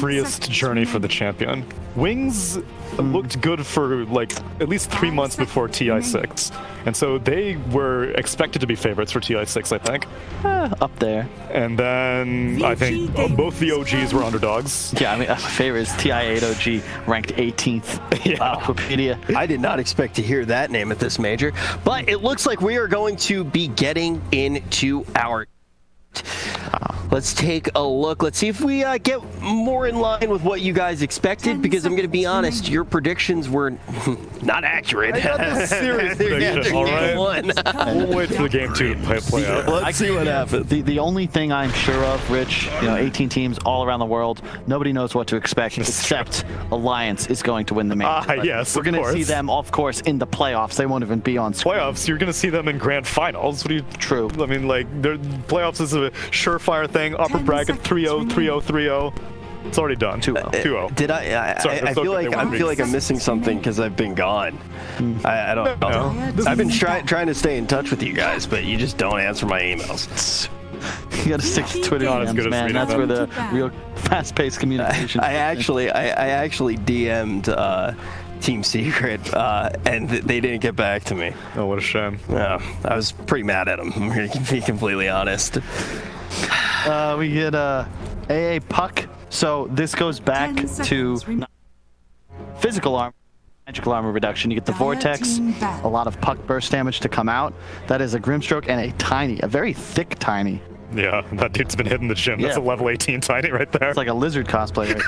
freest journey for the champion. Wings looked good for like at least 3 months before TI6, and so they were expected to be favorites for TI6, I think. Up there. And then I think both the OGs were underdogs. Yeah, I mean, my favorite is TI8 OG, ranked 18th. Yeah. Wow, Wikipedia. I did not expect to hear that name at this major, but it looks like we are going to be getting into our... Let's take a look. Let's see if we get more in line with what you guys expected, because I'm going to be honest, your predictions were not accurate. I got this series prediction, all right? We'll wait for the game 2 to play out. Let's see what happens. The only thing I'm sure of, Rich, 18 teams all around the world, nobody knows what to expect except Alliance is going to win the major. Yes, we're going to see them, of course, in the playoffs. They won't even be on screen. Playoffs, you're going to see them in grand finals. What do you? True. I mean, like, playoffs is a surefire thing. Upper bracket 3-0, 3-0, 3-0. It's already done. 2-0. 2-0. Did I feel like I'm missing something because I've been gone. I don't know. I've been trying to stay in touch with you guys, but you just don't answer my emails. You gotta stick to Twitter DMs, man. That's where the real fast-paced communication. I actually DM'd Team Secret, and they didn't get back to me. Oh, what a shame. Yeah, I was pretty mad at them, I'm going to be completely honest. We get AA Puck. So this goes back to physical armor, magical armor reduction. You get the Vortex, a lot of Puck burst damage to come out. That is a Grimstroke and a very thick Tiny. Yeah, that dude's been hitting the gym. That's a level 18 Tiny right there. It's like a lizard cosplayer.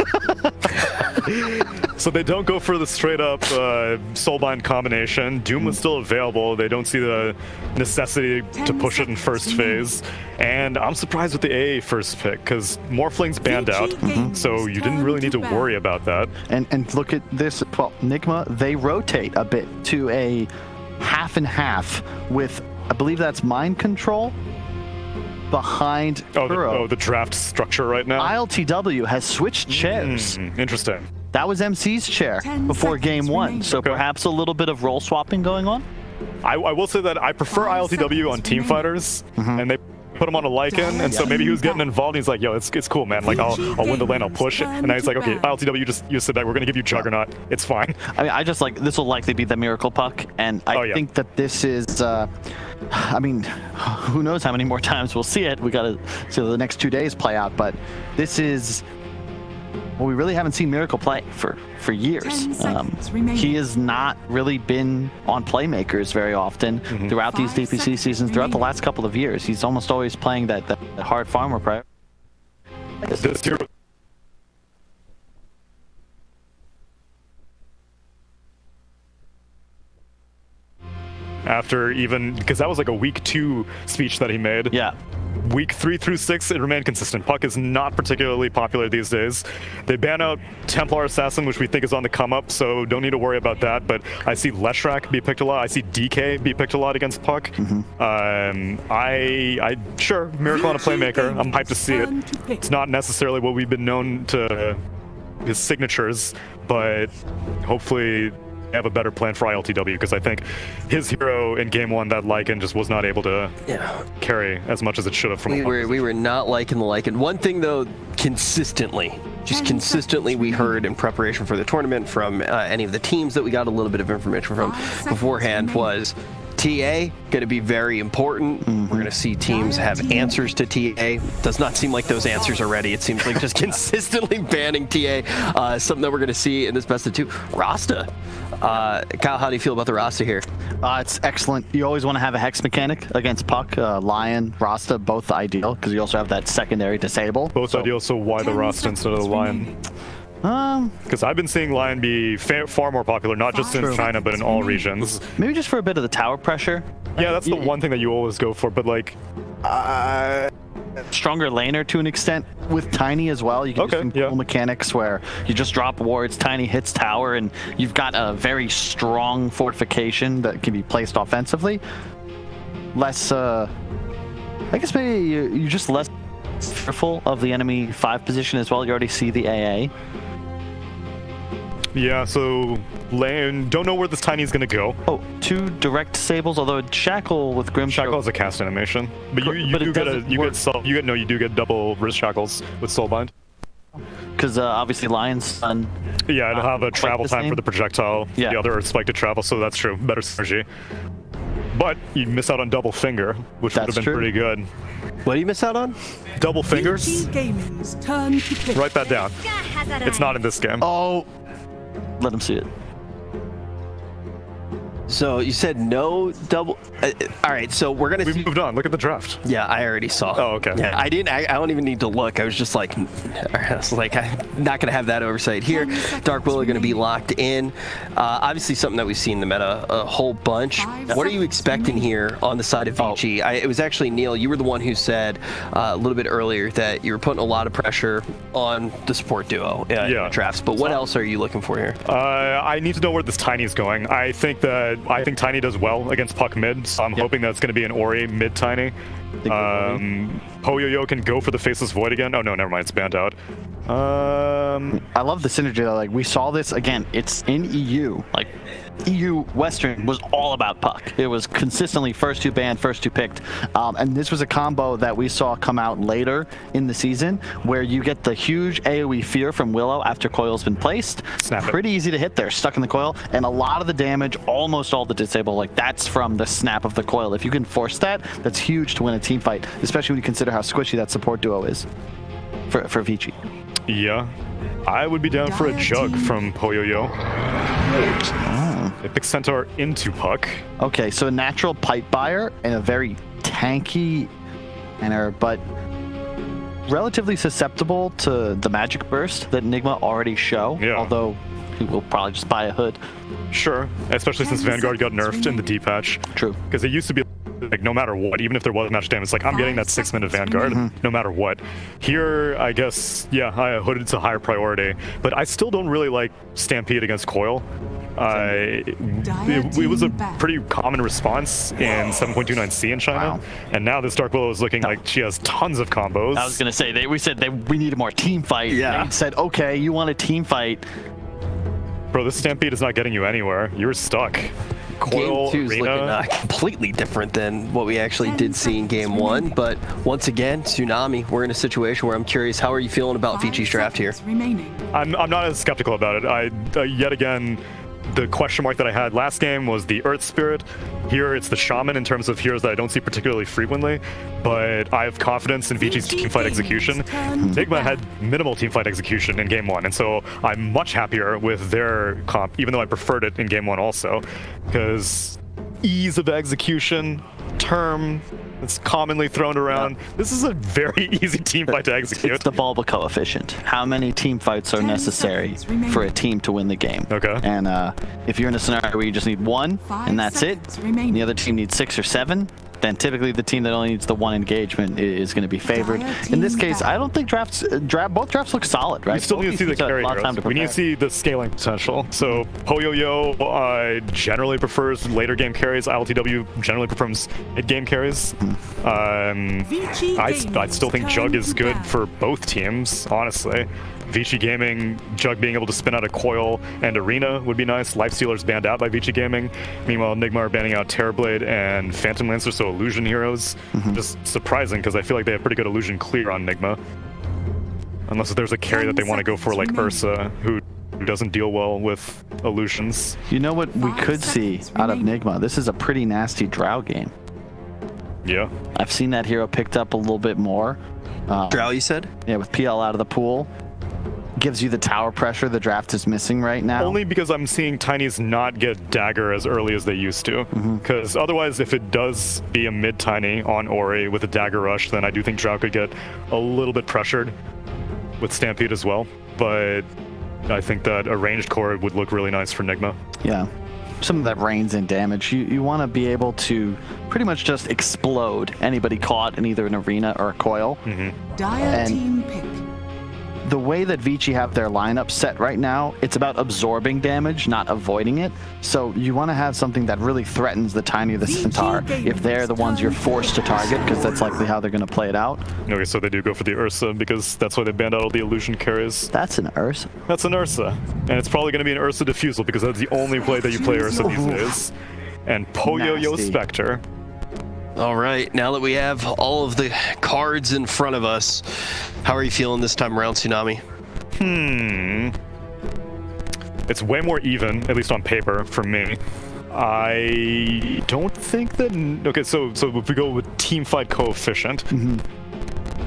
So they don't go for the straight-up Soulbind combination. Doom was still available. They don't see the necessity to push it in first phase. And I'm surprised with the AA first pick, because Morphling's banned out, so you didn't really need to worry about that. And look at this. Well, NIGMA, they rotate a bit to a half and half with, I believe that's mind control behind Kuro. The draft structure right now? ILTW has switched chairs. Interesting. That was MC's chair before game 1, so perhaps a little bit of role swapping going on? I will say that I prefer ILTW on team fighters, and they put him on a Lycan, and so maybe he was getting involved, and he's like, yo, it's cool, man. Like, I'll win the lane, I'll push it. And now he's like, okay, ILTW, you sit back, we're going to give you Juggernaut. It's fine. I mean, I just like, this will likely be the Miracle Puck, and I think that this is, I mean, who knows how many more times we'll see it. We got to see the next 2 days play out, but this is, well, we really haven't seen Miracle play for years. He has not really been on playmakers very often throughout these DPC seasons, throughout the last couple of years. He's almost always playing that hard farmer player. After even, because that was like a week 2 speech that he made. Yeah. Week 3 through 6, it remained consistent. Puck is not particularly popular these days. They ban out Templar Assassin, which we think is on the come up, so don't need to worry about that. But I see Leshrac be picked a lot. I see DK be picked a lot against Puck. Sure, Miracle on a playmaker. I'm hyped to see it. It's not necessarily what we've been known to his signatures, but hopefully have a better plan for ILTW, because I think his hero in game 1, that Lycan, just was not able to carry as much as it should have from we were not liking the Lycan. One thing though, consistently we heard in preparation for the tournament from any of the teams that we got a little bit of information from beforehand was TA going to be very important. We're going to see teams have answers to TA. Does not seem like those answers are ready. It seems like just consistently banning TA. Something that we're going to see in this best of 2. Rasta. Kyle, how do you feel about the Rasta here? It's excellent. You always want to have a Hex mechanic against Puck. Lion, Rasta, both ideal, because you also have that secondary disable. Both ideal, so why the Rasta instead of the Lion? Because I've been seeing Lion be far more popular, not just in China, but in all regions. Maybe just for a bit of the tower pressure. Yeah, that's the one thing that you always go for, but like... Stronger laner to an extent with Tiny as well. You can do some cool mechanics where you just drop wards, Tiny hits tower, and you've got a very strong fortification that can be placed offensively. Less, I guess maybe you're just less fearful of the enemy 5 position as well. You already see the AA. Yeah, so lane, don't know where this Tiny is going to go. Oh, 2 direct disables, although Shackle with Grim Shackle is a cast animation, but you do get double wrist shackles with Soulbind. because obviously Lion's Son. Yeah, it'll have a travel time for the projectile. Yeah. The other Earth Spike to travel, so that's true. Better synergy. But you miss out on double finger, which would have been pretty good. What do you miss out on? Double fingers? VICI Gaming's turn to pick. Write that down. It's not in this game. Oh, let him see it. So you said no double. All right, so we're gonna. We've moved on. Look at the draft. Yeah, I already saw. Oh, okay. Yeah, I didn't. I don't even need to look. I was just like, I'm not gonna have that oversight here. Dark Willow going to be locked in. Obviously, something that we've seen in the meta a whole bunch. What are you expecting here on the side of VICI? It was actually Neil. You were the one who said a little bit earlier that you were putting a lot of pressure on the support duo in the drafts. But what else are you looking for here? I need to know where this Tiny is going. I think Tiny does well against Puck mid, so I'm hoping that it's going to be an Ori mid Tiny. Poyoyo can go for the Faceless Void again. Oh no, never mind, it's banned out. I love the synergy though. Like we saw this again. It's in EU. Like EU Western was all about Puck. It was consistently first two banned, first two picked, and this was a combo that we saw come out later in the season where you get the huge AoE fear from Willow after coil's been placed. Pretty easy to hit there, stuck in the coil, and a lot of the damage, almost all the disable, like that's from the snap of the coil. If you can force that, that's huge to win a team fight, especially when you consider how squishy that support duo is for VICI. Yeah, I would be down for a jug from Poyoyo. It picks Centaur into Puck. Okay, so a natural pipe buyer and a very tanky enter, but relatively susceptible to the magic burst that NIGMA already show. Yeah. Although he will probably just buy a hood. Sure, especially since Vanguard got nerfed in the D patch. True. Because it used to be like no matter what, even if there was match damage, it's like I'm getting that 6-minute Vanguard no matter what. Here, I guess, hooded's a higher priority, but I still don't really like Stampede against Coil. It was a pretty common response in 7.29C in China, and now this Dark Willow is looking like she has tons of combos. I was gonna say we said we need a more team fight. Yeah. They said, okay, you want a team fight. Bro, this Stampede is not getting you anywhere. You're stuck. Coil, Game 2's looking completely different than what we actually did see in Game 1, but once again, Tsunami, we're in a situation where I'm curious, how are you feeling about VICI's draft here? I'm not as skeptical about it. Yet again, the question mark that I had last game was the Earth Spirit. Here it's the Shaman in terms of heroes that I don't see particularly frequently, but I have confidence in VICI's teamfight execution. NIGMA had minimal teamfight execution in Game 1, and so I'm much happier with their comp, even though I preferred it in Game 1 also, because ease of execution, term, it's commonly thrown around. This is a very easy team fight to execute. It's the Bulba coefficient. How many team fights are necessary for a team to win the game? Okay. And if you're in a scenario where you just need one and that's it, and the other team needs 6 or 7, then typically the team that only needs the one engagement is going to be favored. In this case, I don't think both drafts look solid, right? We still need to see the carry heroes. We need to see the scaling potential. So Poyoyo generally prefers later game carries. ILTW generally prefers mid-game carries. I still think Jug is good for both teams, honestly. VICI Gaming, Jug being able to spin out a Coil and Arena would be nice. Lifestealer's banned out by VICI Gaming. Meanwhile, NIGMA are banning out Terrorblade and Phantom Lancer, so Illusion heroes. Just surprising, because I feel like they have pretty good Illusion clear on NIGMA. Unless there's a carry that they want to go for, like Ursa, who doesn't deal well with Illusions. You know what we could see out of NIGMA? This is a pretty nasty Drow game. Yeah. I've seen that hero picked up a little bit more. Drow, you said? Yeah, with PL out of the pool. Gives you the tower pressure the draft is missing right now. Only because I'm seeing Tinies not get Dagger as early as they used to. Because otherwise, if it does be a mid-Tiny on Ori with a Dagger Rush, then I do think Drow could get a little bit pressured with Stampede as well. But I think that a ranged core would look really nice for NIGMA. Yeah. Some of that reigns in damage. You want to be able to pretty much just explode anybody caught in either an arena or a coil. Dire team pick. The way that VICI have their lineup set right now, it's about absorbing damage, not avoiding it. So you want to have something that really threatens the Tiny or the Centaur if they're the ones you're forced to target, because that's likely how they're going to play it out. Okay, so they do go for the Ursa, because that's why they banned out all the Illusion carries. That's an Ursa. That's an Ursa. And it's probably going to be an Ursa Diffusal, because that's the only play that you play Ursa these days. And Poyoyo Spectre. All right, now that we have all of the cards in front of us, how are you feeling this time around, Tsunami? It's way more even, at least on paper, for me. I don't think that... Okay, so if we go with team fight coefficient,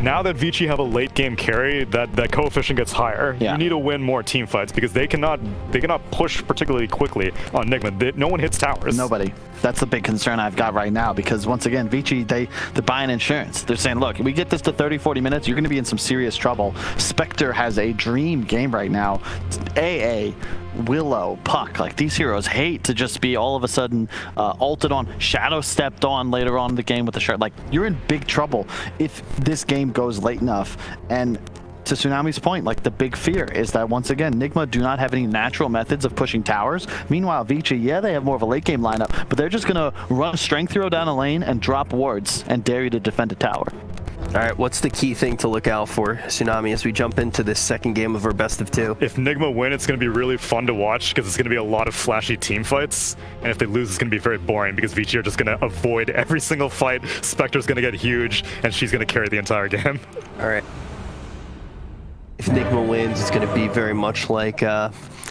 now that VICI have a late game carry, that coefficient gets higher. Yeah. You need to win more team fights because they cannot push particularly quickly on NIGMA. No one hits towers. Nobody. That's the big concern I've got right now, because once again, VICI, they're buying insurance. They're saying, look, we get this to 30, 40 minutes, you're going to be in some serious trouble. Spectre has a dream game right now. AA, Willow, Puck, like these heroes hate to just be all of a sudden ulted on, shadow stepped on later on in the game with the shard. Like, you're in big trouble if this game goes late enough. And to Tsunami's point, like, the big fear is that once again, NIGMA do not have any natural methods of pushing towers. Meanwhile, VICI, yeah, they have more of a late game lineup, but they're just gonna run a strength hero down a lane and drop wards and dare you to defend a tower. All right, what's the key thing to look out for, Tsunami, as we jump into this second game of our best of 2? If NIGMA win, it's going to be really fun to watch because it's going to be a lot of flashy team fights. And if they lose, it's going to be very boring because VICI are just going to avoid every single fight. Spectre's going to get huge, and she's going to carry the entire game. All right. If NIGMA wins, it's going to be very much like...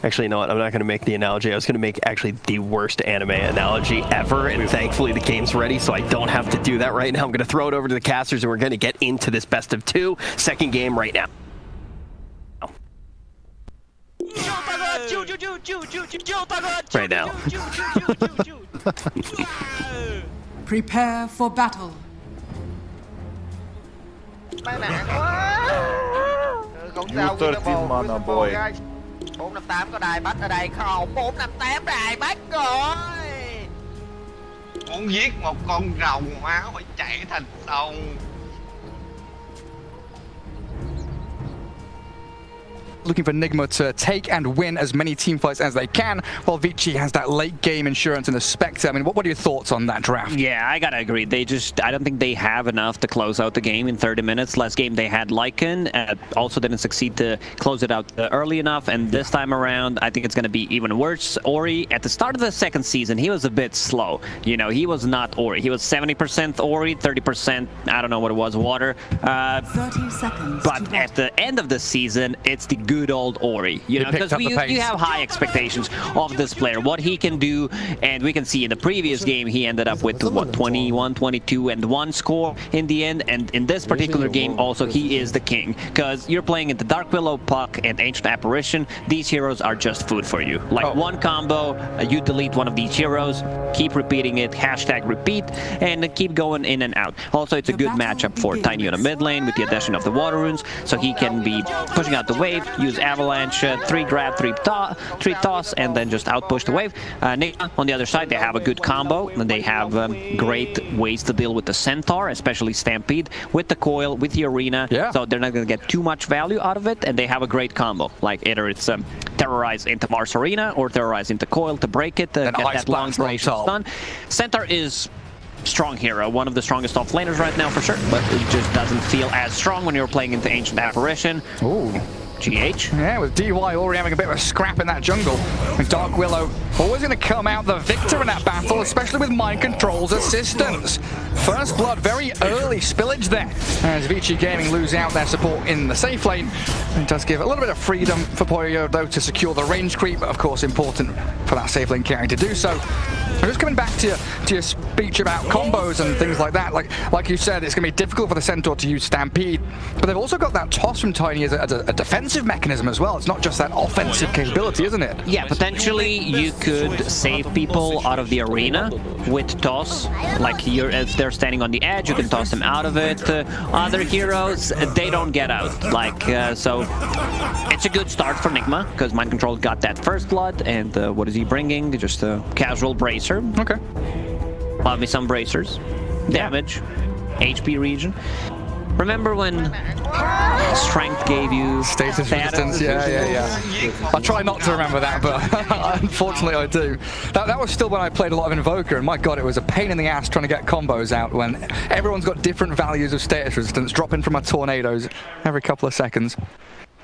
Actually, you know what? I'm not going to make the analogy. I was going to make actually the worst anime analogy ever, and thankfully the game's ready, so I don't have to do that right now. I'm going to throw it over to the casters, and we're going to get into this best of 2 second game right now. Right now. Prepare for battle. User team mana boy. 458 có đài bắt ở đây không? 458 đài bắt rồi. Muốn giết một con rồng máu phải chạy thành sông. Looking for NIGMA to take and win as many team fights as they can, while VICI has that late game insurance in the Spectre. I mean, what are your thoughts on that draft? Yeah, I gotta agree. I don't think they have enough to close out the game in 30 minutes. Last game they had Lycan, also didn't succeed to close it out early enough, and this time around, I think it's gonna be even worse. Ori, at the start of the second season, he was a bit slow. You know, he was not Ori. He was 70% Ori, 30%, I don't know what it was, water. 30 seconds. But at the end of the season, it's the good old Ori, you know, because you have high expectations of this player, what he can do, and we can see in the previous game he ended up with what, 21, 22 and 1 score in the end, and in this particular game also he is the king, because you're playing in the Dark Willow, Puck, and Ancient Apparition. These heroes are just food for you. Like one combo, you delete one of these heroes, keep repeating it, hashtag repeat, and keep going in and out. Also, it's a good matchup for Tiny on the mid lane with the addition of the water runes, so he can be pushing out the wave, use avalanche, 3 grab, 3 toss, and then just outpush the wave. NIGMA, on the other side, they have a good combo, and they have great ways to deal with the Centaur, especially Stampede, with the coil, with the arena, so they're not going to get too much value out of it, and they have a great combo. Like either it's terrorize into Mars Arena or terrorize into coil to break it, get that long duration stun. Centaur is strong hero, one of the strongest offlaners right now for sure, but it just doesn't feel as strong when you're playing into Ancient Apparition. Ooh. GH. Yeah, with DY already having a bit of a scrap in that jungle. And Dark Willow always going to come out the victor in that battle, especially with Mind Control's assistance. First blood, very early spillage there, as VICI Gaming lose out their support in the safe lane. It does give a little bit of freedom for Poyo, though, to secure the range creep, but of course important for that safe lane carry to do so. I'm just coming back to your speech about combos and things like that. Like you said, it's going to be difficult for the Centaur to use Stampede, but they've also got that toss from Tiny as a defensive mechanism as well. It's not just that offensive capability, isn't it? Yeah, potentially you could save people out of the arena with toss. Like if they're standing on the edge, you can toss them out of it. Other heroes, they don't get out. So it's a good start for NIGMA because Mind Control got that first blood, and what is he bringing? Just a casual bracer. Okay. Love me some bracers. Damage. HP region. Remember when strength gave you status resistance? Yeah. I try not to remember that, but unfortunately I do. That was still when I played a lot of Invoker, and my god, it was a pain in the ass trying to get combos out when everyone's got different values of status resistance, dropping from my tornadoes every couple of seconds.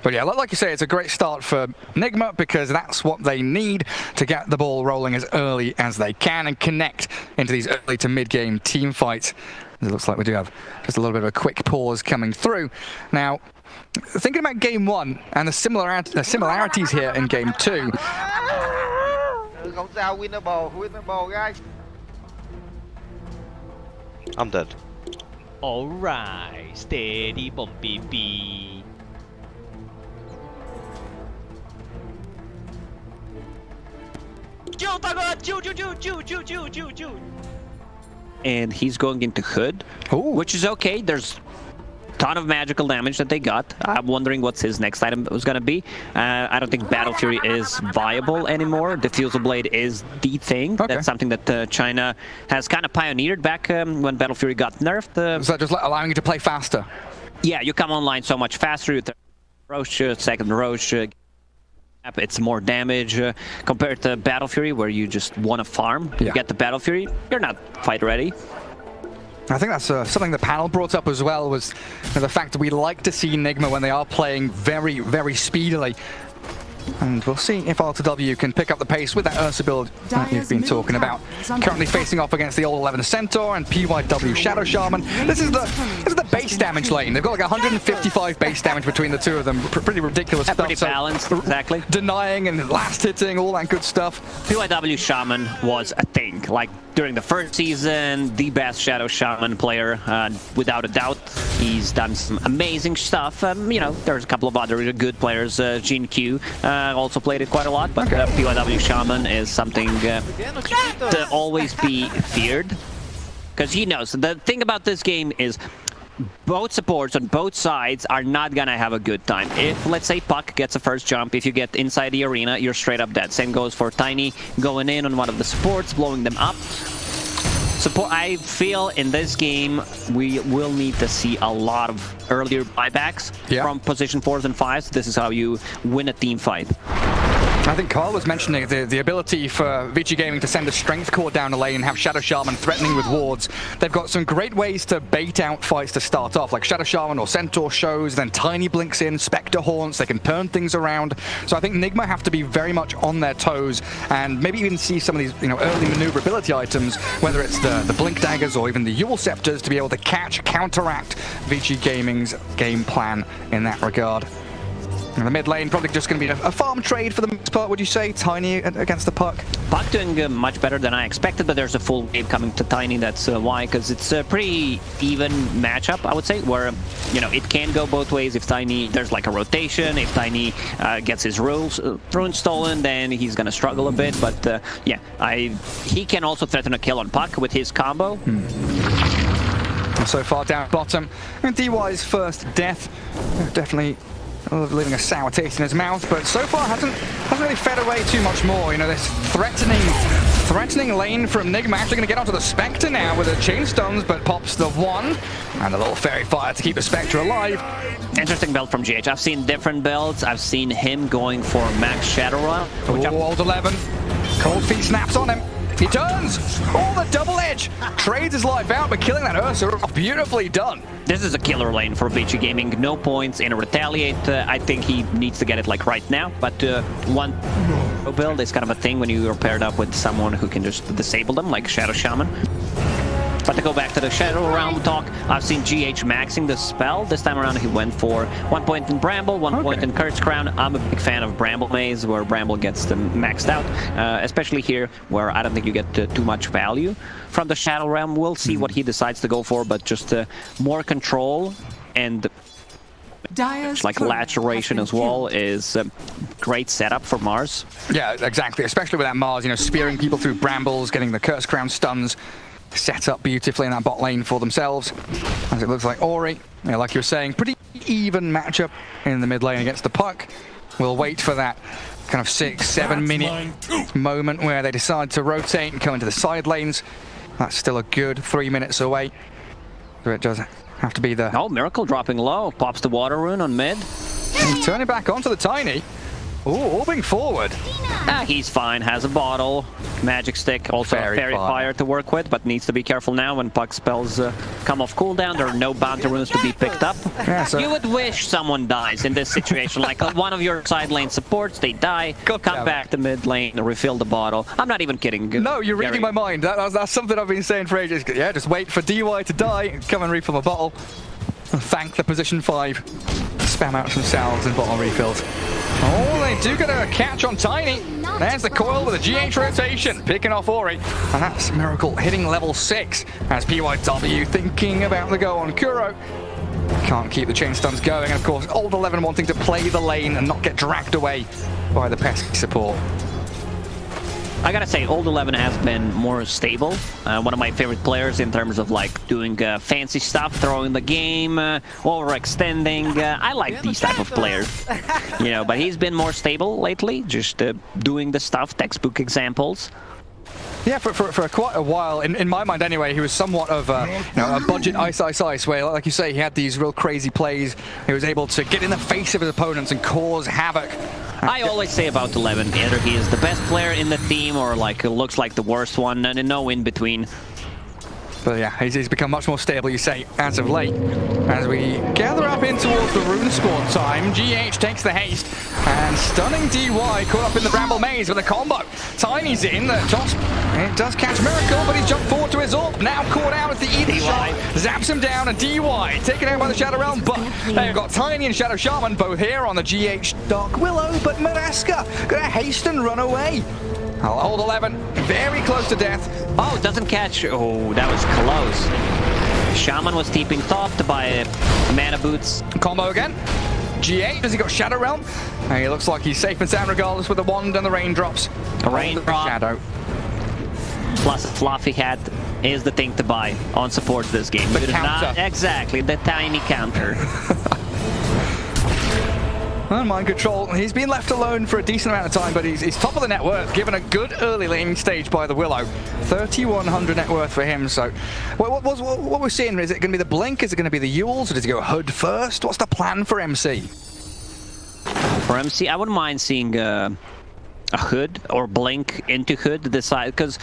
But yeah, like you say, it's a great start for NIGMA because that's what they need to get the ball rolling as early as they can and connect into these early to mid-game team fights. It looks like we do have just a little bit of a quick pause coming through. Now, thinking about game 1 and the similarities here in game 2. Không sao, winnable, guys. I'm dead. Alright, steady bumpy B. And he's going into Hood, which is okay. There's a ton of magical damage that they got. I'm wondering what's his next item was going to be. I don't think Battle Fury is viable anymore. Diffusal Blade is the thing. Okay. That's something that China has kind of pioneered back when Battle Fury got nerfed. So just allowing you to play faster? Yeah, you come online so much faster. Roche, second Roche. It's more damage compared to Battle Fury, where you just want to farm. You get the Battle Fury, you're not fight ready. I think that's something the panel brought up as well, was the fact that we like to see NIGMA when they are playing very, very speedily. And we'll see if R2W can pick up the pace with that Ursa build that you've been talking about. Currently facing off against the All 11 Centaur and PYW Shadow Shaman. This is the base damage lane. They've got like 155 base damage between the two of them. Pretty ridiculous stuff. Pretty balanced, exactly. Denying and last hitting, all that good stuff. PYW Shaman was a thing. Like during the first season, the best Shadow Shaman player, without a doubt. He's done some amazing stuff. You know, there's a couple of other good players. Jin Q also played it quite a lot, but PYW Shaman is something to always be feared. Because he knows. The thing about this game is both supports on both sides are not gonna have a good time. If, let's say, Puck gets a first jump, if you get inside the arena, you're straight up dead. Same goes for Tiny going in on one of the supports, blowing them up. I feel in this game we will need to see a lot of earlier buybacks from position 4s and 5s. This is how you win a team fight. I think Carl was mentioning the ability for VICI Gaming to send a strength core down the lane and have Shadow Shaman threatening with wards. They've got some great ways to bait out fights to start off, like Shadow Shaman or Centaur shows, then Tiny blinks in, Spectre haunts, they can turn things around. So I think NIGMA have to be very much on their toes and maybe even see some of these early maneuverability items, whether it's the Blink Daggers or even the Yule Scepters, to be able to counteract VICI Gaming's game plan in that regard. And the mid lane probably just going to be a farm trade for the most part, would you say? Tiny against the Puck? Puck doing much better than I expected, but there's a full wave coming to Tiny. That's why, because it's a pretty even matchup, I would say, where, it can go both ways. If Tiny, there's like a rotation. If Tiny gets his runes stolen, then he's going to struggle a bit. But he can also threaten a kill on Puck with his combo. So far down bottom, and DY's first death, definitely leaving a sour taste in his mouth, but so far hasn't really fed away too much more. This threatening lane from NIGMA. Actually going to get onto the Spectre now with the chain stuns, but pops the one and a little fairy fire to keep the Spectre alive. Interesting build from GH. I've seen different builds. I've seen him going for max Shadow Run. Old 11, cold feet snaps on him. He turns! Oh, the double edge! Trades his life out, but killing that Ursa off. Beautifully done. This is a killer lane for VICI Gaming. No points in a retaliate. I think he needs to get it like right now. But one build is kind of a thing when you are paired up with someone who can just disable them, like Shadow Shaman. But to go back to the Shadow Realm talk, I've seen GH maxing the spell. This time around he went for 1 point in Bramble, 1 point in Curse Crown. I'm a big fan of Bramble Maze, where Bramble gets them maxed out. Especially here, where I don't think you get too much value from the Shadow Realm. We'll see what he decides to go for, but just more control and like laceration as well is a great setup for Mars. Yeah, exactly. Especially with that Mars, spearing people through brambles, getting the Curse Crown stuns. Set up beautifully in that bot lane for themselves. As it looks like Ori, like you were saying, pretty even matchup in the mid lane against the Puck. We'll wait for that kind of 6-7 minute moment where they decide to rotate and come into the side lanes. That's still a good 3 minutes away. So it does have to be the... Oh, Miracle dropping low. Pops the water rune on mid. He's turning back onto the Tiny. Ooh, orbing forward. He's fine, has a bottle, magic stick, also a fairy fire to work with, but needs to be careful now when puck spells come off cooldown. There are no bounty runes to be picked up. Yeah, so you would wish someone dies in this situation, like one of your side lane supports, they die, come back to mid lane, refill the bottle. I'm not even kidding. No, you're reading my mind. That's something I've been saying for ages. Yeah, just wait for DY to die, come and refill the bottle. Thank the position 5. Spam out some salves and bottle refills. Oh, they do get a catch on Tiny. There's the coil with a GH rotation, picking off Ori. And that's Miracle hitting level 6 as PYW thinking about the go on Kuro. Can't keep the chain stuns going. And of course, Old 11 wanting to play the lane and not get dragged away by the pesky support. I gotta say, Old 11 has been more stable. One of my favorite players in terms of like doing fancy stuff, throwing the game, overextending. I like these type of players, you know. But he's been more stable lately, just doing the stuff, textbook examples. Yeah, for quite a while, in my mind anyway, he was somewhat of a budget ice, where, like you say, he had these real crazy plays. He was able to get in the face of his opponents and cause havoc. I always say about 11, either he is the best player in the team or like looks like the worst one, and no in between. But yeah, he's become much more stable, you say, as of late. As we gather up in towards the Rune Squad time, GH takes the haste, and stunning DY caught up in the Bramble Maze with a combo. Tiny's in, the toss, it does catch Miracle, but he's jumped forward to his AWP, now caught out at the Ether shot, zaps him down, and DY taken out by the Shadow Realm, but they've got Tiny and Shadow Shaman both here on the GH Dark Willow, but Maraska gonna haste and run away. Old 11, very close to death. Oh, doesn't catch. Oh, that was close. Shaman was TPing top to buy mana boots. Combo again. GH, has he got Shadow Realm? He looks like he's safe and sound regardless with the wand and the raindrops. A raindrop. Shadow. Plus a fluffy hat is the thing to buy on support this game. The counter. Exactly, the tiny counter. And Mind Control, he's been left alone for a decent amount of time, but he's top of the net worth, given a good early laning stage by the Willow. 3,100 net worth for him, so... What we're seeing, is it going to be the Blink, is it going to be the Ewells, or does he go Hood first? What's the plan for MC? For MC, I wouldn't mind seeing a Hood or Blink into Hood to decide, because...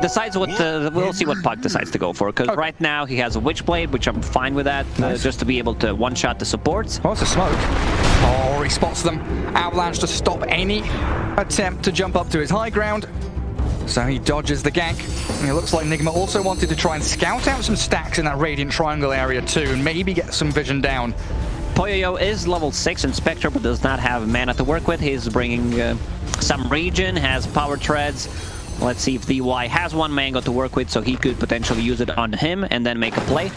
Decides what we'll see what Puck decides to go for, because right now he has a Witchblade, which I'm fine with that, just to be able to one-shot the supports. Oh, it's a smoke. Oh, he spots them. Avalanche to stop any attempt to jump up to his high ground. So he dodges the gank. And it looks like NIGMA also wanted to try and scout out some stacks in that Radiant Triangle area too, and maybe get some vision down. Poyoyo is level 6 in Spectre, but does not have mana to work with. He's bringing some regen, has power treads. Let's see if DY has one mango to work with, so he could potentially use it on him and then make a play.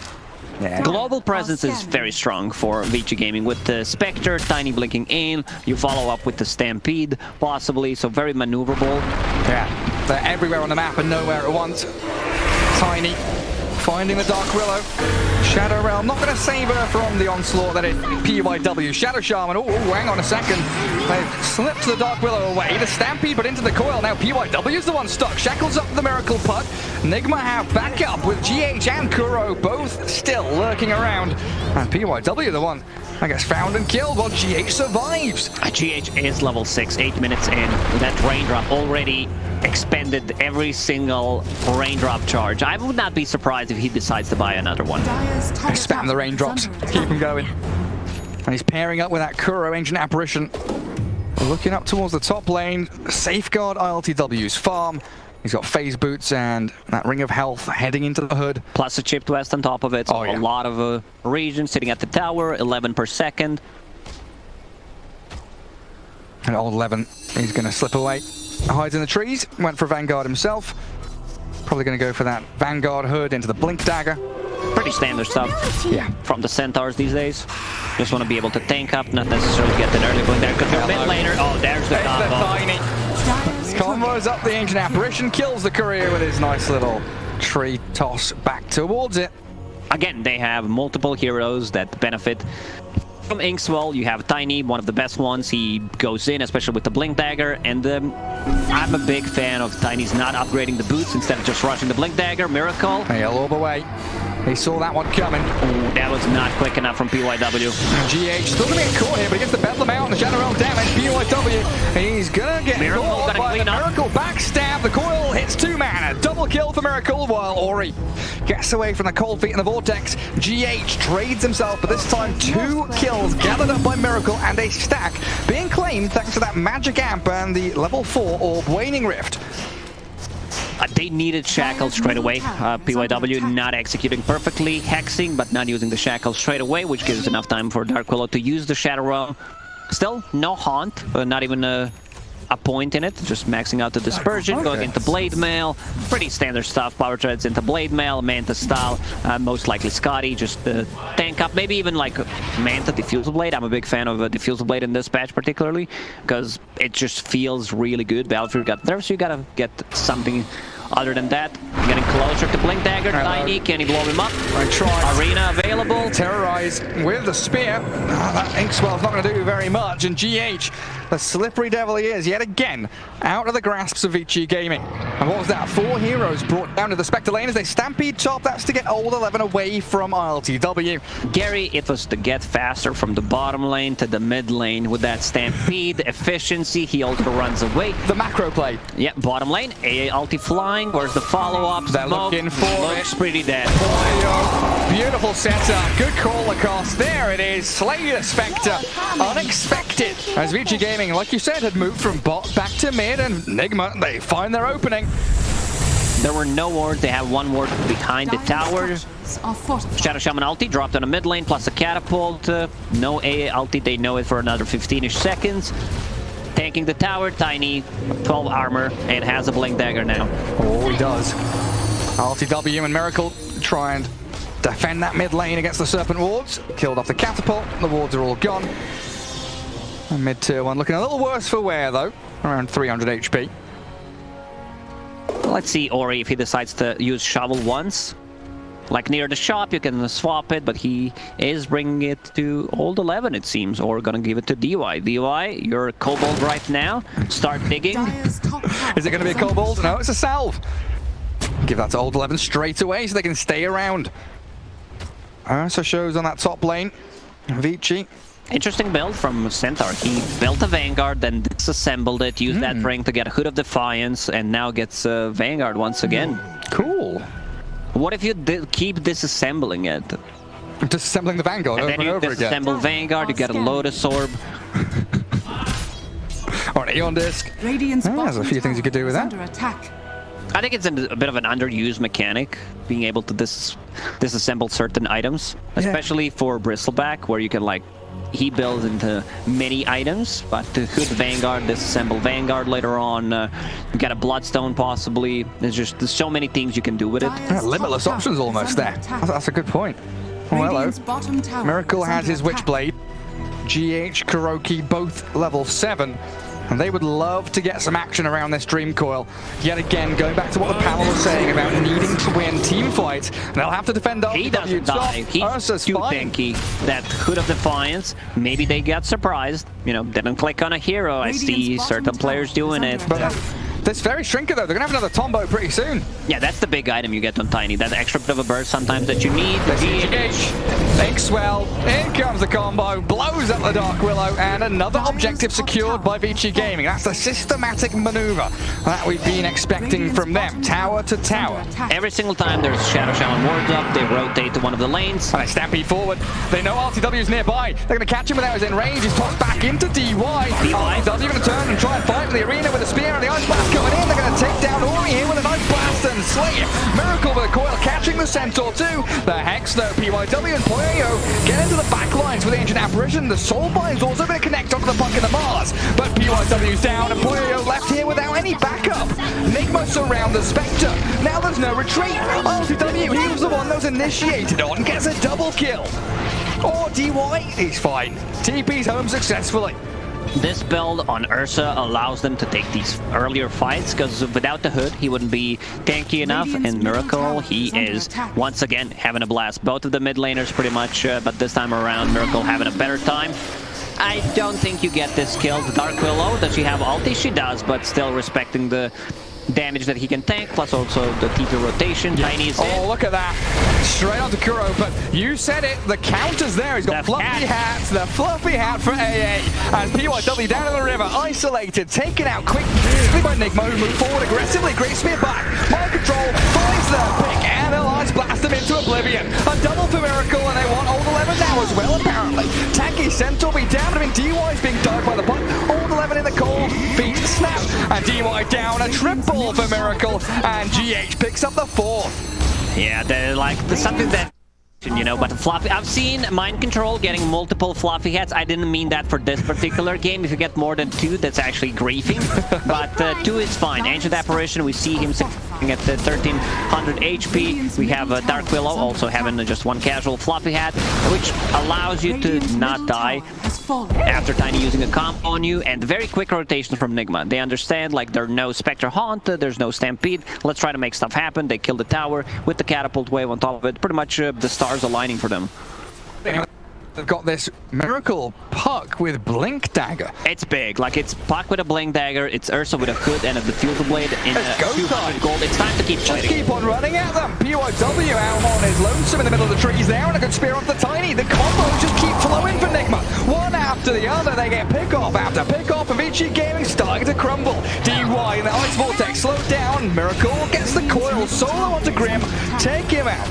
Yeah. Global presence is very strong for VICI Gaming with the Spectre, Tiny blinking in, you follow up with the Stampede, possibly, so very maneuverable. Yeah, they're everywhere on the map and nowhere at once. Tiny finding the Dark Willow. Shadow Realm not going to save her from the onslaught that is PYW. Shadow Shaman, oh, hang on a second. They've slipped the Dark Willow away. The Stampede, but into the coil. Now PYW is the one stuck. Shackles up the Miracle Puck. NIGMA have backup with GH and Kuro both still lurking around. And PYW the one that gets found and killed while GH survives. GH is level 6, 8 minutes in. That raindrop already expended every single raindrop charge. I would not be surprised if he decides to buy another one. Spam the raindrops, keep him going. And he's pairing up with that Kuro Ancient Apparition. Looking up towards the top lane, safeguard ILTW's farm. He's got phase boots and that Ring of Health heading into the Hood. Plus a chipped west on top of it. So a lot of region sitting at the tower, 11 per second. And Old 11, he's going to slip away. Hides in the trees, went for Vanguard himself. Probably going to go for that Vanguard Hood into the Blink Dagger. Pretty standard stuff from the Centaurs these days. Just want to be able to tank up, not necessarily get an early blink there. Because a bit later, oh, there's the combo. Tiny. Combos up the Ancient Apparition, kills the Courier with his nice little tree toss back towards it. Again, they have multiple heroes that benefit from Inkswell. You have Tiny, one of the best ones. He goes in, especially with the Blink Dagger. And I'm a big fan of Tiny's not upgrading the boots instead of just rushing the Blink Dagger. Miracle. He'll orb away. He saw that one coming. Ooh, that was not quick enough from PYW. GH still gonna get caught here, but he gets the Bedlam out and the general damage. PYW, he's gonna get Miracle caught gonna by the clean up. Miracle backstab. The coil hits 2 man. A double kill for Miracle while Ori gets away from the cold feet in the vortex. GH trades himself, but this time 2 kills gathered up by Miracle and a stack being claimed thanks to that magic amp and the level 4 orb waning rift. They needed shackles straight away. PYW not executing perfectly, hexing, but not using the shackles straight away, which gives enough time for Dark Willow to use the Shadow Realm. Still, no haunt, not even a point in it, just maxing out the dispersion, going into Blade Mail, pretty standard stuff, power treads into Blade Mail, Manta style, most likely Scotty, just tank up, maybe even like Manta Diffusal Blade. I'm a big fan of a Diffusal Blade in this patch particularly, because it just feels really good. Battlefield got there, so you gotta get something other than that. Getting closer to Blink Dagger. Tiny, can he blow him up? I tried. Arena available. Terrorize with the spear. That Inkswell's not going to do very much. And GH, the slippery devil he is, yet again, out of the grasps of VICI Gaming. And what was that? 4 heroes brought down to the Spectre lane as they stampede top. That's to get Old 11 away from ILTW. Gary, it was to get faster from the bottom lane to the mid lane with that stampede efficiency. He also runs away. The macro play. Yeah, bottom lane. AA ulti flying. Where's the follow-up? They're looking for Looks pretty dead. Beautiful setup. Good call across. There it is. Slay the Spectre. Unexpected. As VICI Gaming, like you said, had moved from bot back to mid, and NIGMA, they find their opening. There were no wards. They have 1 ward behind the tower. Shadow Shaman ulti dropped on a mid lane plus a catapult. No AA ulti. They know it for another 15-ish seconds. Tanking the tower, Tiny, 12 armor, and has a Blink Dagger now. Oh, he does. ILTW and Miracle try and defend that mid lane against the Serpent wards. Killed off the catapult, the wards are all gone. And mid tier 1 looking a little worse for wear though, around 300 HP. Let's see Ori if he decides to use Shovel once. Like near the shop, you can swap it, but he is bringing it to Old 11, it seems, or gonna give it to DY. DY, you're a Kobold right now. Start digging. Is it gonna be a Kobold? No, it's a salve. Give that to Old 11 straight away so they can stay around. Ursa shows on that top lane. VICI. Interesting build from Centaur. He built a Vanguard, then disassembled it, used that ring to get a Hood of Defiance, and now gets Vanguard once again. Cool. What if you keep disassembling it? Disassembling the Vanguard and over and over again. Then you disassemble Vanguard, you get a Lotus Orb. Or an Eon Disc. There's a few things you could do with that. I think it's a bit of an underused mechanic, being able to disassemble certain items, especially for Bristleback, where you can like, he builds into many items, but to Hood Vanguard, disassemble Vanguard later on, you got a Bloodstone possibly. There's so many things you can do with it. Yeah, limitless options almost there. That's a good point. Oh, hello. Miracle has his Witchblade. GH, Kuroki, both level 7. And they would love to get some action around this Dream Coil. Yet again, going back to what the panel was saying about needing to win team fights, they'll have to defend up. He doesn't die. He's too tanky. That Hood of Defiance, maybe they got surprised. You know, didn't click on a hero. I see certain players doing it. But this very Shrinker, though, they're going to have another Tombow pretty soon. Yeah, that's the big item you get on Tiny. That extra bit of a burst sometimes that you need. Inkswell, in comes the combo, blows up the Dark Willow, and another objective secured by VICI Gaming. That's the systematic maneuver that we've been expecting from them, tower to tower. Every single time there's Shadow Shaman wards up, they rotate to one of the lanes. And they stampede forward. They know RTW's nearby. They're going to catch him without his in range. He's tossed back into DY. RTW going to turn and try and fight in the arena with a spear and the Ice Blast coming in. They're going to take down Ori here with an Ice Blast and slay it. Miracle with a coil catching the Centaur too. The Hex though, PYW and Poyo get into the back lines with the Ancient Apparition. The Soulbind's also going to connect onto the puck in the Mars. But PYW's down and Poyo left here without any backup. NIGMA surround the Spectre. Now there's no retreat. RTW, he was the one that was initiated on, gets a double kill. Or DY, he's fine. TP's home successfully. This build on Ursa allows them to take these earlier fights, because without the Hood, he wouldn't be tanky enough. And Miracle, he is once again having a blast. Both of the mid laners pretty much, but this time around, Miracle having a better time. I don't think you get this kill. The Dark Willow, does she have ulti? She does, but still respecting the damage that he can tank, plus also the TP rotation. Tiny is Oh, look at that. Straight onto Kuro, but you said it, the counter's there. He's got The fluffy hats, the fluffy hat for AA. And PYW down in the river, isolated, taken out quickly by NIGMA, who moved forward aggressively. Great spear back. Mind control, finds the pick, and they'll ice blast him into oblivion. A double for Miracle, and they want Old 11 now as well, apparently. Tanky Centaur be down. I mean, DY is being dived by the punt. Old 11 in the cold, feet snap, and DY down. A triple for Miracle, and GH picks up the 4th. Yeah, they're like something that, you know, but fluffy. I've seen Mind Control getting multiple fluffy hats. I didn't mean that for this particular game. If you get more than 2, that's actually griefing. But 2 is fine. Ancient Apparition, we see him sitting at the 1300 HP. We have Dark Willow also having just 1 casual fluffy hat, which allows you to not die after Tiny using a combo on you, and very quick rotation from NIGMA. They understand, like, there's no Spectre Haunt, there's no Stampede. Let's try to make stuff happen. They kill the tower with the catapult wave on top of it. Pretty much the stars aligning for them. They've got this Miracle Puck with Blink Dagger. It's big. Like, it's Puck with a Blink Dagger, it's Ursa with a Hood and a Diffusal Blade in 200 gold. It's time to keep fighting. Just keep on running at them. PYW out on his lonesome in the middle of the trees there, and a good spear onto the Tiny. The combos just keep flowing for NIGMA. One after the other, they get pick-off after pick-off, and VICI Gaming starting to crumble. DY in the Ice Vortex slowed down. Miracle gets the coil solo onto Grim. Take him out.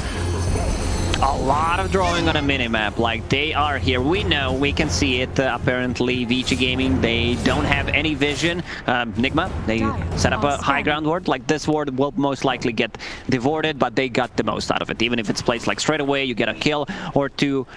A lot of drawing on a minimap, like they are here. We know, we can see it. Apparently, VICI Gaming, they don't have any vision. NIGMA, they set up a high ground ward. Like, this ward will most likely get devorted, but they got the most out of it. Even if it's placed like straight away, you get a kill or 2.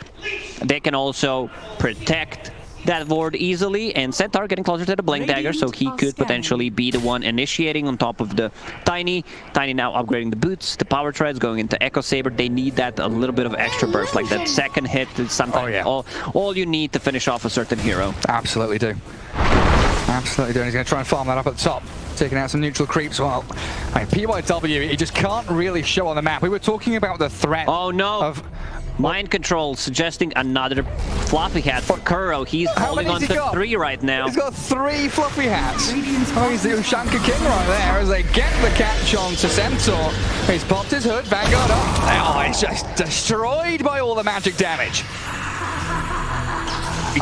They can also protect that ward easily, and Centaur getting closer to the Blink Dagger, so he could potentially be the one initiating on top of the Tiny. Tiny now upgrading the boots, the power treads, going into Echo Saber. They need that a little bit of extra burst, like that second hit is sometimes all you need to finish off a certain hero. Absolutely do. Absolutely do. And he's going to try and farm that up at the top. Taking out some neutral creeps. Well, PYW, he just can't really show on the map. We were talking about the threat of Mind Control suggesting another fluffy hat for Kuro. He's holding on to 3 right now. He's got 3 fluffy hats. Oh, he's the Ushanka King right there as they get the catch on to Centaur. He's popped his hood, Vanguard up. Oh, he's just destroyed by all the magic damage.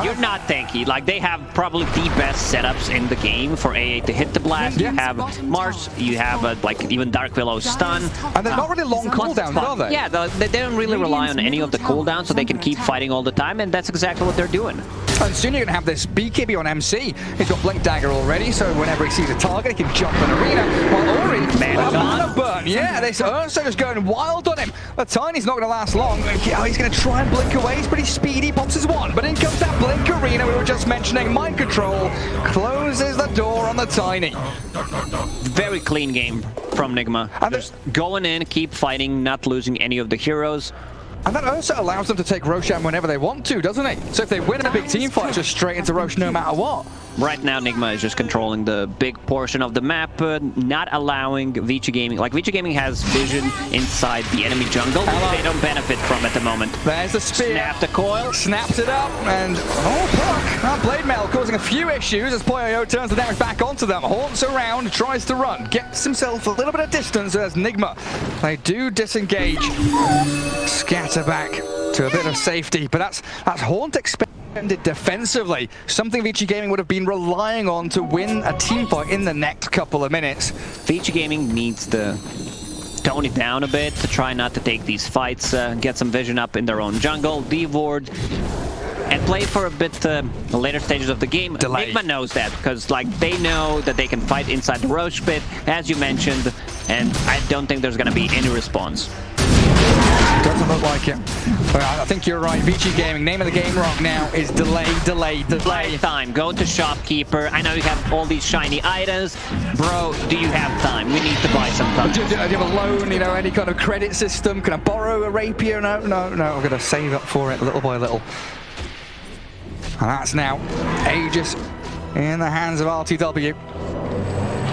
You're not tanky. Like, they have probably the best setups in the game for AA to hit the blast. You have Mars, you have like even Dark Willow stun. And they're not really long cooldowns, are they? Yeah, they don't really rely on any of the cooldowns, so they can keep fighting all the time, and that's exactly what they're doing. And soon you're going to have this BKB on MC. He's got Blink Dagger already, so whenever he sees a target, he can jump an arena. While Ori, mana burn. Yeah, this Ursa is going wild on him. The Tiny's not going to last long. He's going to try and blink away. He's pretty speedy, pops his 1. But in comes that Blink arena we were just mentioning. Mind Control closes the door on the Tiny. Very clean game from NIGMA. And just going in, keep fighting, not losing any of the heroes. And that also allows them to take Roshan whenever they want to, doesn't it? So if they win in a big team fight, it's just straight into Rosh no matter what. Right now, NIGMA is just controlling the big portion of the map, not allowing VICI Gaming. Like, VICI Gaming has vision inside the enemy jungle, which they don't benefit from at the moment. There's the spear. Snap the coil. Snaps it up, and Puck. Blade Mail causing a few issues as Poyo turns the damage back onto them. Haunts around, tries to run, gets himself a little bit of distance as NIGMA. They do disengage. Scatter back to a bit of safety, but that's Haunt expended defensively, something VICI Gaming would have been relying on to win a team fight in the next couple of minutes. VICI Gaming needs to tone it down a bit to try not to take these fights, get some vision up in their own jungle, de-ward, and play for a bit the later stages of the game. NIGMA knows that, because like they know that they can fight inside the Roche pit, as you mentioned, and I don't think there's going to be any response. Doesn't look like it. But I think you're right. VICI Gaming, name of the game right now is delay. Time. Go to shopkeeper. I know you have all these shiny items. Bro, do you have time? We need to buy some time. Do you have a loan, any kind of credit system? Can I borrow a rapier? No. I'm going to save up for it little by little. And that's now Aegis in the hands of RTW.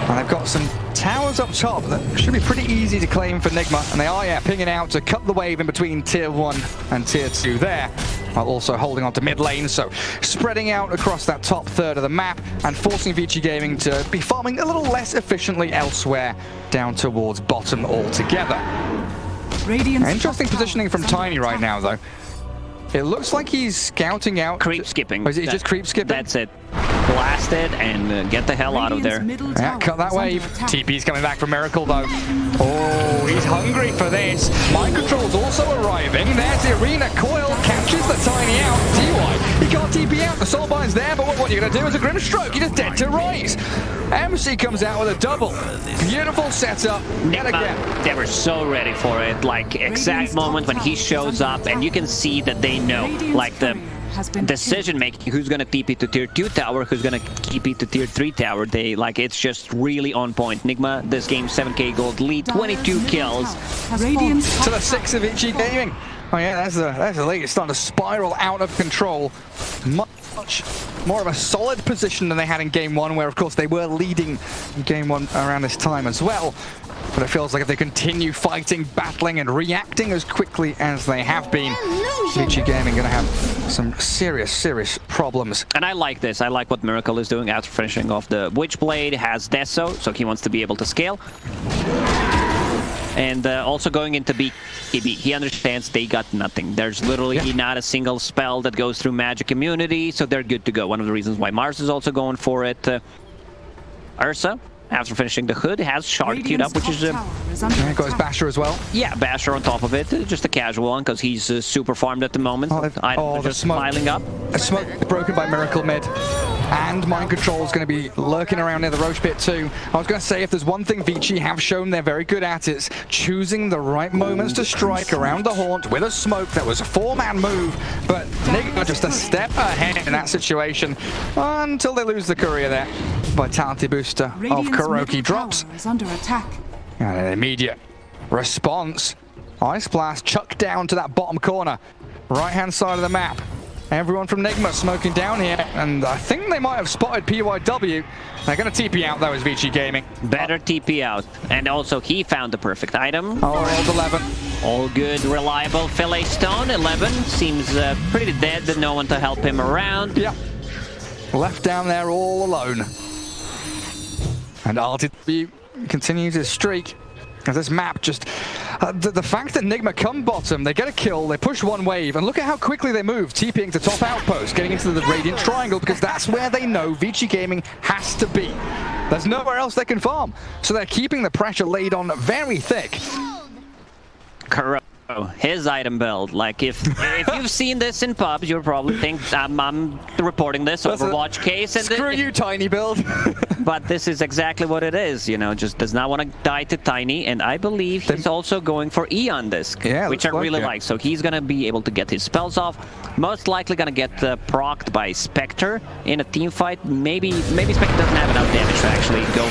And they've got some towers up top that should be pretty easy to claim for NIGMA. And they are, pinging out to cut the wave in between Tier 1 and Tier 2 there. while also holding on to mid lane, so spreading out across that top third of the map and forcing VICI Gaming to be farming a little less efficiently elsewhere down towards bottom altogether. Interesting positioning from Tiny right now, though. It looks like he's scouting out. Creep skipping. Is he just creep skipping? That's it. Blast it and get the hell out of there. Yeah, cut that wave. TP's coming back from Miracle, though. Oh, he's hungry for this. Mind Control's also arriving. There's the Arena. Coil catches the Tiny out. DY, he can't TP out. The Soulbind's there, but what you're going to do is a Grimstroke. You're just dead to rise. MC comes out with a double. Beautiful setup. Yet again. They were so ready for it. Like, exact moment when he shows up, and you can see that they know, like, the decision making, who's gonna TP to tier 2 tower, who's gonna TP to tier 3 tower. They like, it's just really on point. NIGMA this game 7k gold lead, 22 kills to the 6 of VICI Gaming. Oh yeah, that's the league. It's starting to spiral out of control. Much more of a solid position than they had in game 1, where of course they were leading in game 1 around this time as well. But it feels like if they continue fighting, battling, and reacting as quickly as they have been, VICI Gaming going to have some serious problems. And I like this. I like what Miracle is doing after finishing off the Witchblade. Has Deso, so he wants to be able to scale. And also going into BKB, he understands they got nothing. There's literally not a single spell that goes through magic immunity, so they're good to go. One of the reasons why Mars is also going for it. Ursa, after finishing the Hood, has Shard queued up, which is there goes Basher as well. Yeah, Basher on top of it, just a casual one because he's super farmed at the moment. The just piling up. A smoke broken by Miracle mid, and Mind Control is going to be lurking around near the Roach Pit too. I was going to say, if there's one thing VICI have shown they're very good at, it's choosing the right moments to strike around the haunt with a smoke. That was a 4-man move, but NIGMA just a step ahead in that situation until they lose the courier there. Vitality booster of Kuroki drops. Under attack. And an immediate response. Ice Blast chucked down to that bottom corner. Right-hand side of the map. Everyone from NIGMA smoking down here. And I think they might have spotted PYW. They're going to TP out, though, as VICI Gaming. Better TP out. And also, he found the perfect item. Oh, rolled 11. All good, reliable. Fillet Stone, 11. Seems pretty dead. No one to help him around. Yep. Left down there all alone. And RTW continues his streak. As this map just... the fact that NIGMA come bottom, they get a kill, they push one wave, and look at how quickly they move, TPing to top outpost, getting into the Radiant Triangle, because that's where they know VICI Gaming has to be. There's nowhere else they can farm. So they're keeping the pressure laid on very thick. Correct. His item build, like if you've seen this in pubs, you'll probably think I'm reporting this Overwatch case. And screw you, Tiny build. But this is exactly what it is, you know, just does not want to die to Tiny, and I believe he's also going for Eon Disc, which I really like. So he's going to be able to get his spells off, most likely going to get procced by Spectre in a team fight. Maybe Spectre doesn't have enough damage to actually go.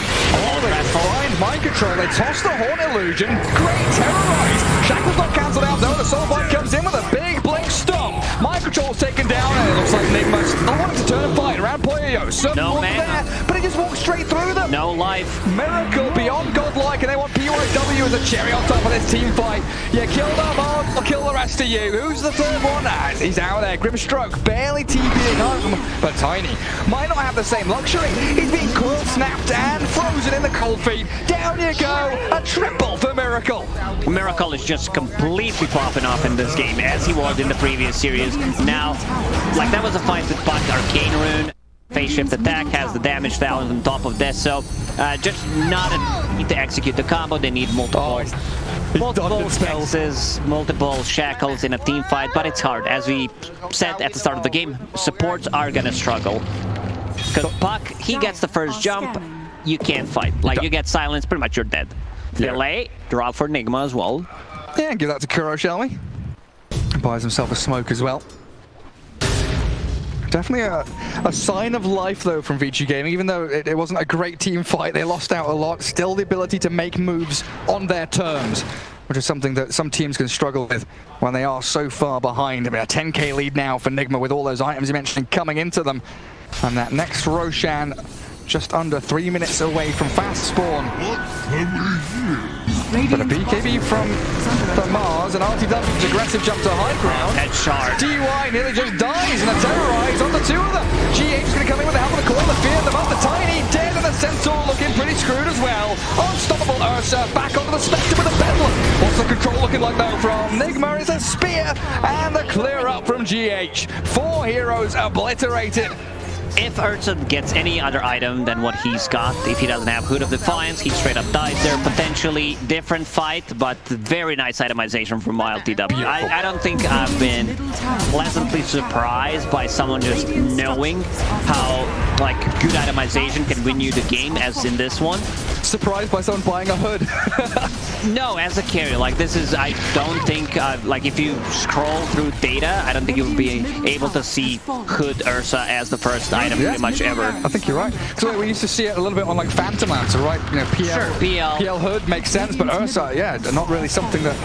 Find Mind Control, they toss the Horn Illusion, great terrorize. Shackle's not cancelled out though, the Soulbind comes in with a big blink stomp. Mind Control's taken down, and it looks like NIGMA's wanting to turn a fight around Poyo. No man. There, but he just walks straight through them. No life. Miracle beyond godlike, and they want PYW as a cherry on top of this team fight. You kill them all, I'll kill the rest of you. Who's the third one? He's out there. Grimstroke barely TPing home, but Tiny might not have the same luxury. He's being coil snapped and frozen in the cold feet. Down you go. A triple for Miracle. Miracle is just completely popping off in this game, as he was in the previous series. Now, like, that was a fight with Puck, Arcane Rune. Phase shift attack has the damage balance on top of this, so just not a need to execute the combo. They need multiple hexes, multiple shackles in a team fight, but it's hard. As we said at the start of the game, supports are gonna struggle. Because Puck, he gets the first jump, you can't fight. Like, you get silence, pretty much you're dead. Delay, drop for NIGMA as well. Yeah, give that to Kuro, shall we? Buys himself a smoke as well. Definitely a sign of life, though, from VICI Gaming. Even though it wasn't a great team fight, they lost out a lot. Still the ability to make moves on their terms, which is something that some teams can struggle with when they are so far behind. I mean, a 10k lead now for NIGMA with all those items you mentioned coming into them. And that next Roshan just under 3 minutes away from fast spawn. But a BKB from the Mars, and RTW's aggressive jump to high ground. Headshot. DY nearly just dies, and a terrorize on the two of them. GH is going to come in with the help of the coil, the fear them up, the Tiny dead, and the Centaur looking pretty screwed as well. Unstoppable Ursa back onto the Spectre with a Bedlam. What's the control looking like though from NIGMA? Is a spear, and the clear up from GH. 4 heroes obliterated. If Ursa gets any other item than what he's got, if he doesn't have Hood of Defiance, he straight up dies there. Potentially different fight, but very nice itemization from YLTW. I don't think I've been pleasantly surprised by someone just knowing how like good itemization can win you the game as in this one. Surprised by someone buying a Hood. No, as a carry, like this is, I don't think, like if you scroll through data, I don't think you'll be able to see Hood Ursa as the first item pretty much ever. I think you're right. So we used to see it a little bit on like Phantom Lancer, right? You know, PL Hood makes sense, but Ursa, yeah, not really something that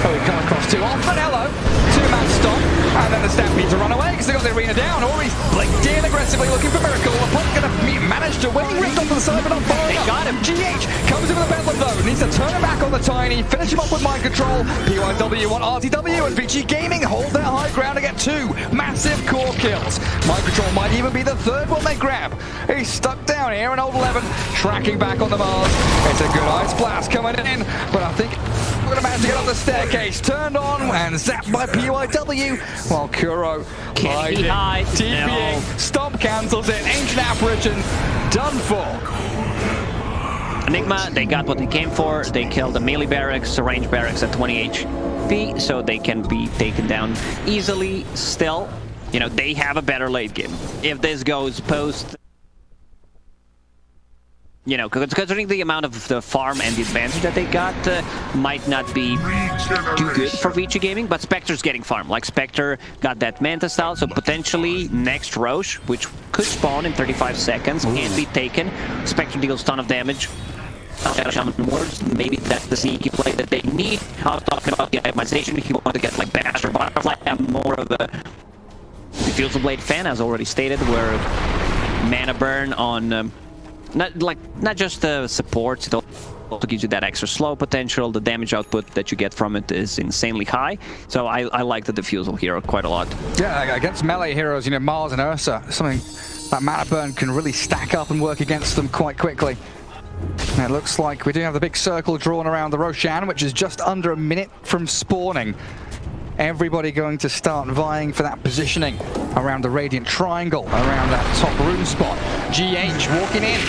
we come across too often. Hello, 2-man stop, and then the Stampede to run away because they got the arena down. Ori's blinked in aggressively looking for Miracle. The puck gonna manage to win, ripped off to the side, but not far enough. Got him. GH comes in with a Bedlam though, needs to turn him back on the Tiny, finish him up with mind control. PYW on RTW, and VICI Gaming hold their high ground to get 2 massive core kills. Mind control might even be the 3rd one they grab. He's stuck down here in old 11, tracking back on the Mars. It's a good ice blast coming in, but I think we're gonna manage to get up the staircase. Turned on and zapped by PYW, while Kuro hiding, TPing, Stomp cancels it, Ancient Apparition, done for. NIGMA, they got what they came for. They killed the melee barracks, the range barracks at 20 HP, so they can be taken down easily still. You know, they have a better late game. If this goes post, you know, considering the amount of the farm and the advantage that they got, might not be too good for VICI Gaming, but Spectre's getting farm. Like, Spectre got that Manta style, so potentially next Roche, which could spawn in 35 seconds, can be taken. Spectre deals ton of damage. Shaman Wards, maybe that's the sneaky play that they need. I was talking about the itemization. If you want to get like Bash or Butterfly, I'm more of a Diffusal Blade fan, as already stated, where mana burn on not just the supports, it also gives you that extra slow potential. The damage output that you get from it is insanely high, so I like the Diffusal hero quite a lot. Yeah, against melee heroes, you know, Mars and Ursa, something that mana burn can really stack up and work against them quite quickly. And it looks like we do have the big circle drawn around the Roshan, which is just under a minute from spawning. Everybody going to start vying for that positioning around the Radiant Triangle, around that top rune spot. GH walking in.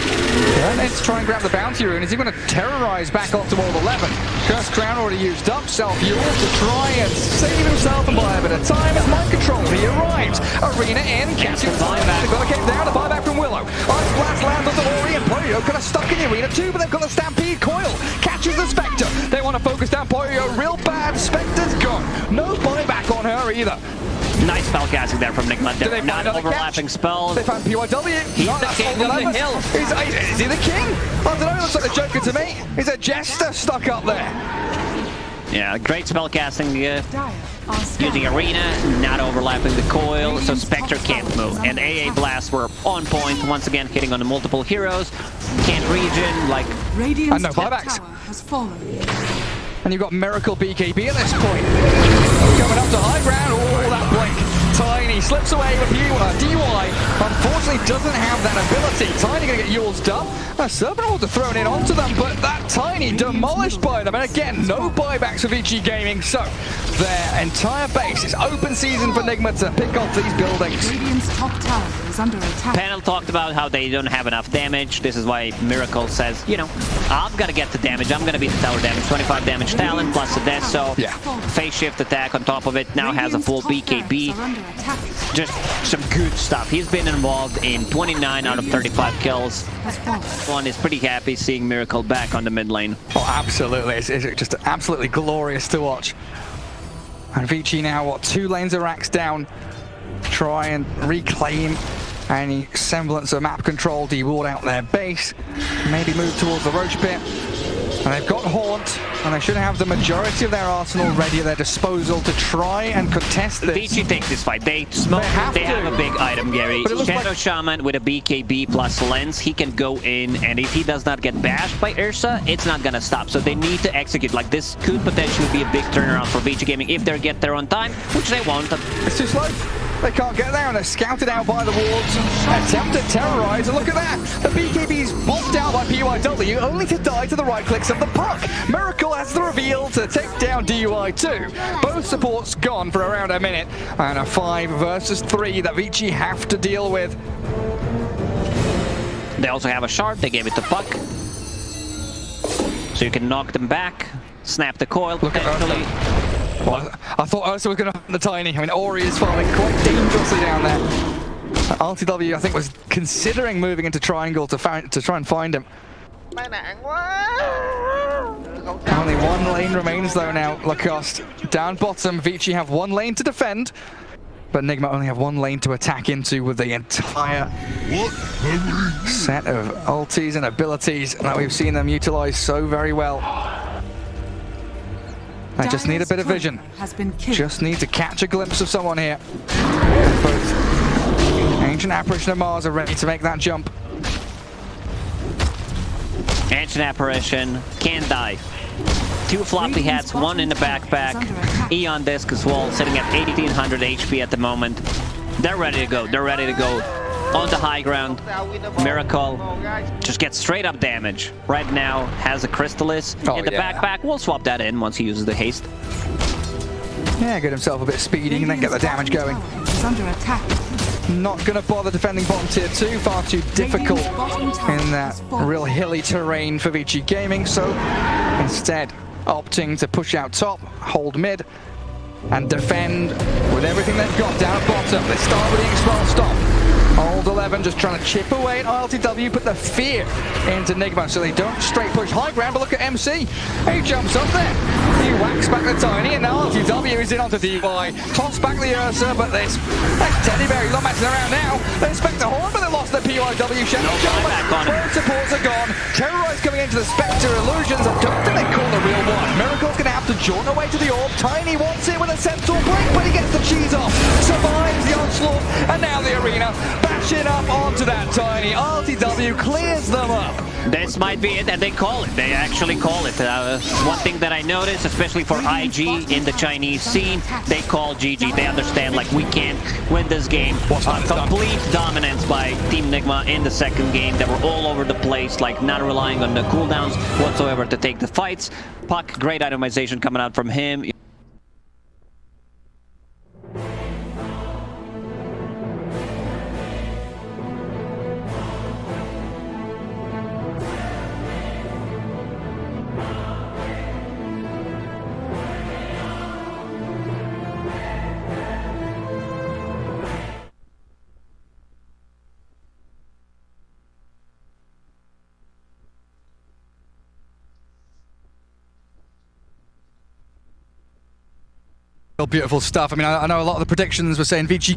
Let's try and grab the bounty rune. Is he going to terrorize back up to World 11? Curse Crown already used up. Self-Fuel to try and save himself and buy a bit of time. It's mind control. He arrives. Arena in. Catching the buyback. They've got to get down. The buyback from Willow. Ice Blast lands onto Ori, and Poyo kind of stuck in the arena too, but they've got the Stampede coil. Catches the Spectre. They want to focus down Poyo real bad. Spectre's gone. No buyback on her either. Nice spell casting there from NIGMA. They're not overlapping spells. They found PYW. He's the king of the hill. Is he the king? I don't know, he looks like the Joker to me. He's a jester stuck up there. Yeah, great spell casting. Using Arena, not overlapping the coil, so Spectre can't move. And AA Blasts were on point, once again hitting on the multiple heroes. Can't regen, like... And no buybacks. Has fallen. And you've got Miracle BKB at this point. Coming up to high ground. Oh, that blink. Tiny slips away with DY. Unfortunately, doesn't have that ability. Tiny going to get Yule's done. Serpent Water thrown in onto them, but that Tiny demolished by them. And again, no buybacks for VICI Gaming. So their entire base is open season for NIGMA to pick off these buildings. Radiant's top tower is under attack. Panel talked about how they don't have enough damage. This is why Miracle says, you know, I've got to get the damage. I'm going to beat the tower damage. 25 damage talent plus the death. So yeah. Phase shift attack on top of it. Now has a full BKB. Just some good stuff. He's been involved in 29 out of 35 kills. One is pretty happy seeing Miracle back on the mid lane. Oh, absolutely. It's just absolutely glorious to watch. And VICI now, what, 2 lanes of racks down. Try and reclaim any semblance of map control, deward out their base. Maybe move towards the Roche pit. And they've got Haunt, and they should have the majority of their arsenal ready at their disposal to try and contest this. VICI take this fight. They smoke. They have a big item, Gary. Shadow Shaman with a BKB plus lens. He can go in, and if he does not get bashed by Ursa, it's not gonna stop. So they need to execute. Like, this could potentially be a big turnaround for VICI Gaming if they get there on time, which they won't. It's too slow. They can't get there, and they're scouted out by the wards. Attempt to terrorize, and look at that! The BKB's bombed out by PYW, only to die to the right clicks of the puck. Miracle has the reveal to take down DUI2. Both supports gone for around a minute, and a 5 versus 3 that VICI have to deal with. They also have a shard. They gave it to puck, so you can knock them back, snap the coil potentially. Well, I thought Ursa was going to hunt the Tiny. I mean, Ori is falling quite dangerously down there. RTW, I think, was considering moving into Triangle to try and find him. Only one lane remains, though, now. Lacoste down bottom. VICI have one lane to defend, but NIGMA only have one lane to attack into with the entire set of ultis and abilities that we've seen them utilize so very well. I just need a bit of vision. Just need to catch a glimpse of someone here. And both Ancient Apparition and Mars are ready to make that jump. Ancient Apparition can die. 2 floppy hats, 1 in the backpack. Eon Disc as well, sitting at 1800 HP at the moment. They're ready to go. They're ready to go on the high ground. Miracle just gets straight up damage. Right now has a Crystallis in the backpack. We'll swap that in once he uses the haste. Yeah, get himself a bit speedy and then get the damage going. Under attack. Not going to bother defending bottom tier 2, far too difficult in that real hilly terrain for VICI Gaming, so instead opting to push out top, hold mid, and defend with everything they've got down at bottom. They start with the X-Roll stop. Hold 11, just trying to chip away at RTW, put the fear into NIGMA so they don't straight push high ground, but look at MC. He jumps up there. He whacks back the Tiny, and now RTW is in onto DY. Toss back the Ursa, but that's Teddy Bear. He's not matching around now. They expect the horn, but they lost the PYW Shadow Shaman. Both supports are gone. Terrorize coming into the Spectre Illusions. I don't think they call the real one. Miracle's going to have to jaunt away to the orb. Tiny wants it with a Centaur break, but he gets the cheese off. Survives the onslaught, and now the arena bashing up onto that Tiny. RTW clears them up. This might be it, and they call it. They actually call it. One thing that I noticed, especially for IG in the Chinese scene, they call GG. They understand, like, we can't win this game. Complete dominance by Team NIGMA in the second game. They were all over the place, like, not relying on the cooldowns whatsoever to take the fights. Puck, great itemization coming out from him. Beautiful stuff. I mean, I know a lot of the predictions were saying VICI